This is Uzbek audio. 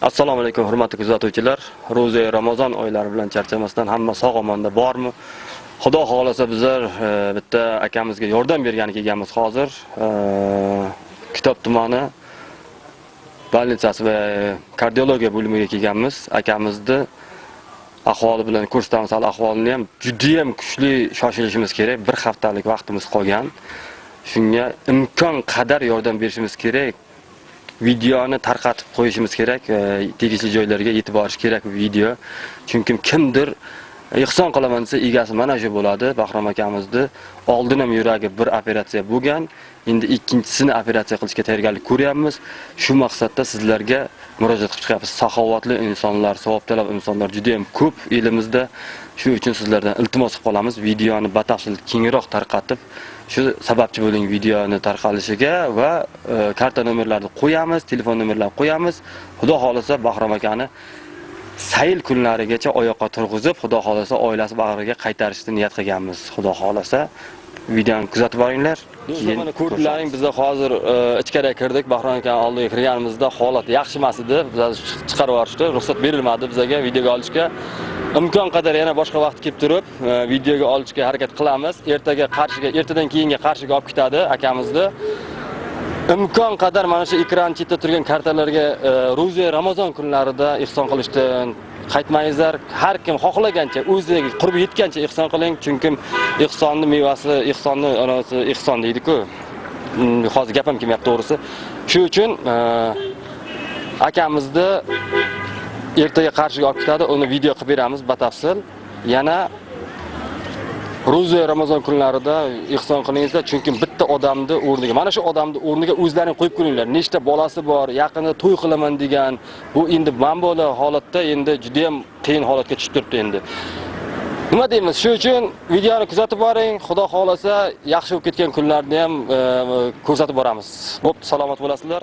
Assalomu alaykum hurmatli kuzatuvchilar. Ro'za Ramazon oylari bilan charchamasdan hamma sog'-omonda bormi? Xudo xolasa bizlar bitta akamizga yordam bergani kelganmiz hozir. Kitob tumani bolnitsasi va kardiologiya bo'limiga kelganmiz. Akamizni ahvoli bilan ko'rsatamiz. Hali ahvolini ham juda ham kuchli shoshilishimiz kerak. Bir haftalik vaqtimiz qolgan. Shunga imkon qadar yordam berishimiz kerak. Videoni tarqatib qo'yishimiz kerak, tegishli joylarga yetib borish kerak bu video. Chunki kimdir ihson qilaman desa egasi mana shu bo'ladi. Bahrom akamizni oldin ham yuragi bir operatsiya bo'lgan, endi ikkinchisini operatsiya qilishga tayyorgarlik ko'ryapmiz. Shu maqsadda sizlarga murojaat qilib chiqyapmiz. Saxovatli insonlar, savobtalab insonlar juda ham ko'p elimizda. Shu uchun sizlardan iltimos qilib qolamiz. Videoni batafsil kengroq tarqatib, shu sababchi bo'ling videoni tarqalishiga va karta nomerlarini qo'yamiz, telefon nomerlarini qo'yamiz. Xudo xolasa Bahrom akani sayil kunlarigacha oyoqqa turg'izib, Xudo xolasa oilasi bag'riga qaytarishni niyat qilganmiz. Xudo xolasa videoni kuzatib boringlar. Keyin ko'rdilaring, biz hozir ichkariga kirdik. Bahrom akani oldiga kirganimizda holat yaxshi emas edi. Bizlar chiqarib yuborishdi, ruxsat berilmadi bizga videoga olishga. Imkon qadar yana boshqa vaqt kelib turib, videoga olishga harakat qilamiz. Ertadan keyinga qarshiga olib ketadi akamizni. Imkon qadar mana shu ekran chetida turgan kartalarga ro'za Ramazon kunlarida ihson qilishdan qaytmangizlar. Har kim xohlagancha, o'ziga qurbi yetgancha ihson qiling, chunki ihsonning mevasi, ihsonning onasi ihson deydi-ku. Hozir gapim kelmayapti to'g'risi. Shuning uchun akamizni ertaga qarshiga olib ketadi, uni video qilib beramiz batafsil. Yana ro'za Ramazon kunlarida ihson qilingizlar, chunki bitta odamni o'rniga, mana shu odamni o'rniga o'zlaring qo'yib ko'ringlar. Nechta bolasi bor, yaqinda to'y qilaman degan, bu endi manbola holatda endi juda ham qiyin holatga tushib turibdi endi. Nima deymiz? Shuning uchun videoni kuzatib boring. Xudo xolasa yaxshi bo'lib ketgan kunlarni ham ko'rsatib boramiz. Xo'p, salomat bo'lasizlar.